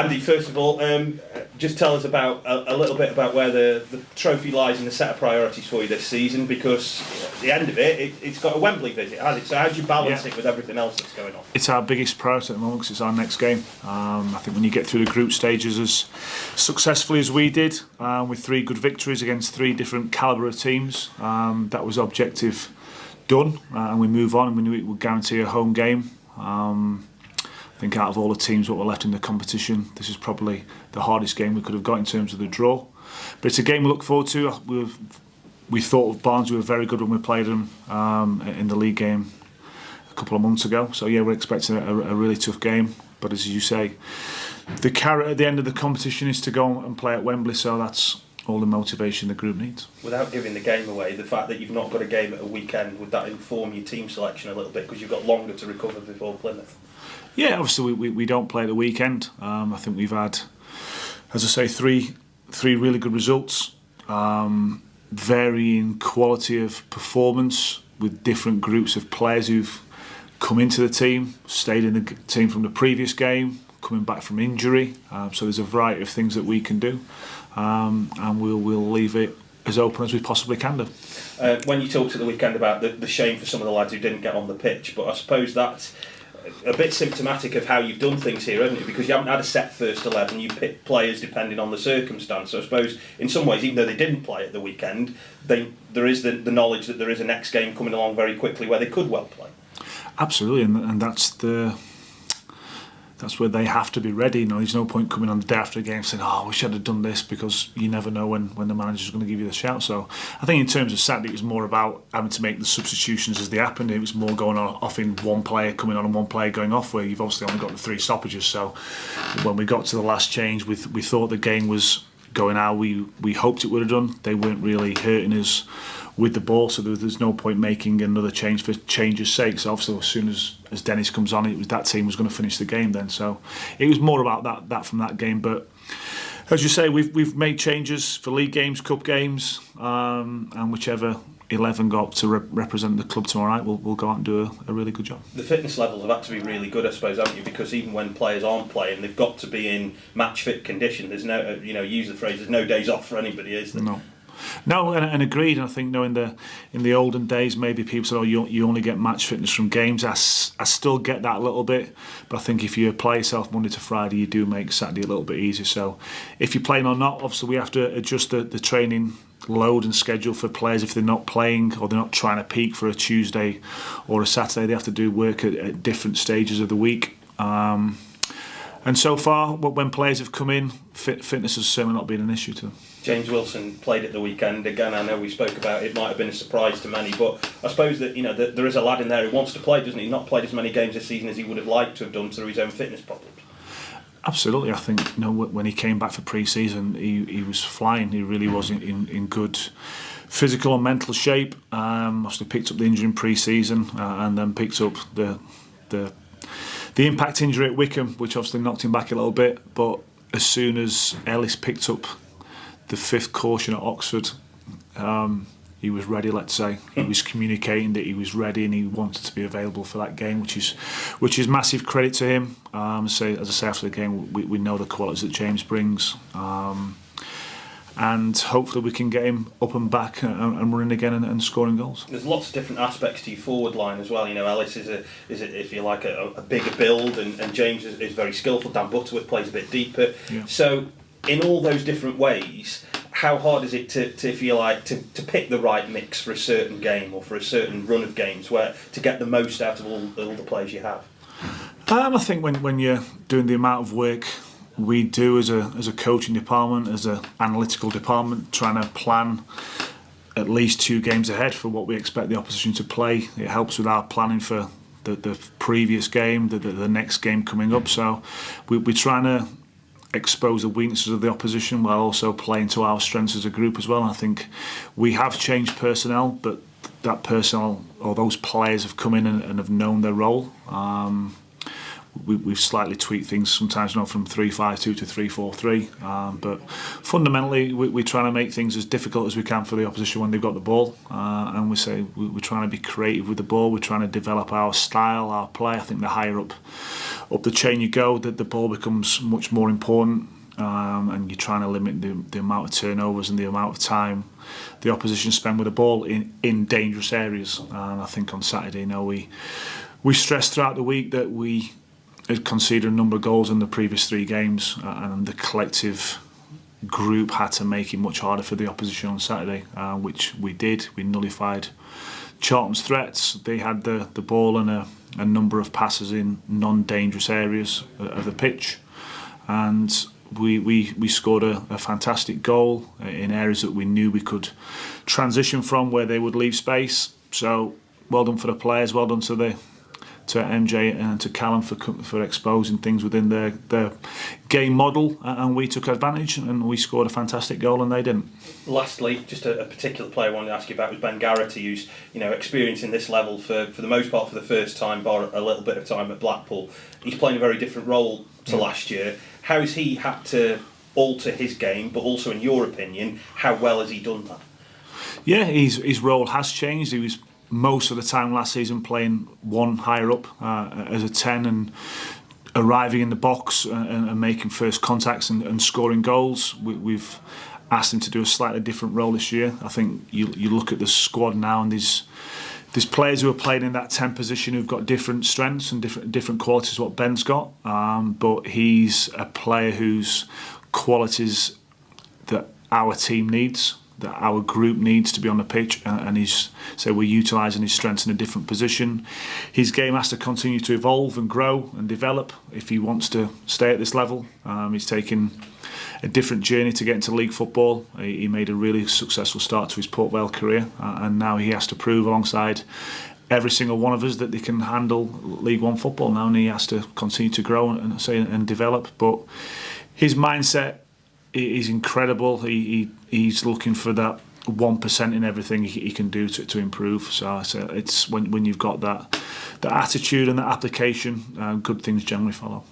Andy, first of all, just tell us about a little bit about where the trophy lies in the set of priorities for you this season, because at the end of it's got a Wembley visit, has it? So how do you balance it with everything else that's going on? It's our biggest priority at the moment because it's our next game. I think when you get through the group stages as successfully as we did, with 3 good victories against 3 different calibre of teams, that was objective done, and we move on and we knew it would guarantee a home game. I think out of all the teams what were left in the competition, this is probably the hardest game we could have got in terms of the draw. But it's a game we look forward to. We thought of Barnes, we were very good when we played them in the league game a couple of months ago. So yeah, we're expecting a really tough game. But as you say, the carrot at the end of the competition is to go and play at Wembley, so that's all the motivation the group needs. Without giving the game away, the fact that you've not got a game at a weekend, would that inform your team selection a little bit because you've got longer to recover before Plymouth? Yeah, obviously we don't play at the weekend. I think we've had, as I say, three really good results, varying quality of performance with different groups of players who've come into the team, stayed in the team from the previous game, coming back from injury. So there's a variety of things that we can do, and we'll leave it as open as we possibly can do. When you talked at the weekend about the shame for some of the lads who didn't get on the pitch, but I suppose that's a bit symptomatic of how you've done things here, haven't you? Because you haven't had a set first 11, you pick players depending on the circumstance. So I suppose in some ways, even though they didn't play at the weekend, there is the knowledge that there is a next game coming along very quickly where they could well play. Absolutely, and that's where they have to be ready. You know, there's no point coming on the day after a game saying, "Oh, I wish I'd have done this," because you never know when the manager's going to give you the shout. So I think in terms of Saturday, it was more about having to make the substitutions as they happened. It was more going off in one player coming on and one player going off, where you've obviously only got the 3 stoppages. So when we got to the last change, we thought the game was going how we hoped it would have done. They weren't really hurting us with the ball, so there's no point making another change for change's sake. So obviously as soon as Dennis comes on, it was that team was going to finish the game then. So it was more about that from that game. But as you say, we've made changes for league games, cup games, and whichever 11 got up to represent the club tomorrow night, we'll go out and do a really good job. The fitness levels have had to be really good, I suppose, haven't you? Because even when players aren't playing, they've got to be in match fit condition. There's no, use the phrase, there's no days off for anybody, is there? No, and agreed. And I think, in the olden days, maybe people said, "Oh, you only get match fitness from games." I still get that a little bit, but I think if you apply yourself Monday to Friday, you do make Saturday a little bit easier. So, if you're playing or not, obviously we have to adjust the training load and schedule for players if they're not playing or they're not trying to peak for a Tuesday or a Saturday. They have to do work at different stages of the week. And so far, when players have come in, fitness has certainly not been an issue to them. James Wilson played at the weekend. Again, I know we spoke about it might have been a surprise to many, but I suppose that that there is a lad in there who wants to play, doesn't he? He's not played as many games this season as he would have liked to have done through his own fitness problems. Absolutely, I think when he came back for pre-season, he was flying. He really was in good physical and mental shape. Obviously picked up the injury in pre-season and then picked up the impact injury at Wickham, which obviously knocked him back a little bit. But as soon as Ellis picked up the 5th caution at Oxford, he was ready, let's say. He was communicating that he was ready and he wanted to be available for that game, which is massive credit to him. So as I say, after the game, we know the qualities that James brings. And hopefully we can get him up and back and running again and scoring goals. There's lots of different aspects to your forward line as well. Ellis is if you like a bigger build, and James is very skillful. Dan Butterworth plays a bit deeper. Yeah. So in all those different ways, how hard is it to pick the right mix for a certain game or for a certain run of games where to get the most out of all the players you have? I think when you're doing the amount of work we do as a coaching department, as an analytical department, trying to plan at least 2 games ahead for what we expect the opposition to play. It helps with our planning for the previous game, the next game coming up. So we're trying to expose the weaknesses of the opposition while also playing to our strengths as a group as well. And I think we have changed personnel, but that personnel or those players have come in and have known their role. we've slightly tweaked things sometimes, from 3-5-2 to 3-4-3. But fundamentally, we're trying to make things as difficult as we can for the opposition when they've got the ball. And we're trying to be creative with the ball. We're trying to develop our style, our play. I think the higher up the chain you go, that the ball becomes much more important. And you're trying to limit the amount of turnovers and the amount of time the opposition spend with the ball in dangerous areas. And I think on Saturday, we stressed throughout the week that we had conceded a number of goals in the previous 3 games, and the collective group had to make it much harder for the opposition on Saturday, which we did. We nullified Charlton's threats. They had the ball and a number of passes in non-dangerous areas of the pitch, and we scored a fantastic goal in areas that we knew we could transition from, where they would leave space. So well done for the players, well done to MJ and to Callum for exposing things within their game model, and we took advantage and we scored a fantastic goal and they didn't. Lastly, just a particular player I wanted to ask you about was Ben Garrity, who's experiencing this level for the most part for the first time, bar a little bit of time at Blackpool. He's playing a very different role to last year. How has he had to alter his game, but also in your opinion, how well has he done that? Yeah, his role has changed. He was most of the time last season playing one higher up as a 10 and arriving in the box and making first contacts and scoring goals. We've asked him to do a slightly different role this year. I think you look at the squad now, and there's players who are playing in that 10 position who've got different strengths and different qualities what Ben's got, but he's a player whose qualities that our team needs, that our group needs to be on the pitch, and we're utilising his strengths in a different position. His game has to continue to evolve and grow and develop if he wants to stay at this level. He's taken a different journey to get into league football. He made a really successful start to his Port Vale career, and now he has to prove alongside every single one of us that they can handle League One football now, and he has to continue to grow and develop. But his mindset is incredible. He's looking for that 1% in everything he can do to improve. So it's when you've got that attitude and that application, good things generally follow.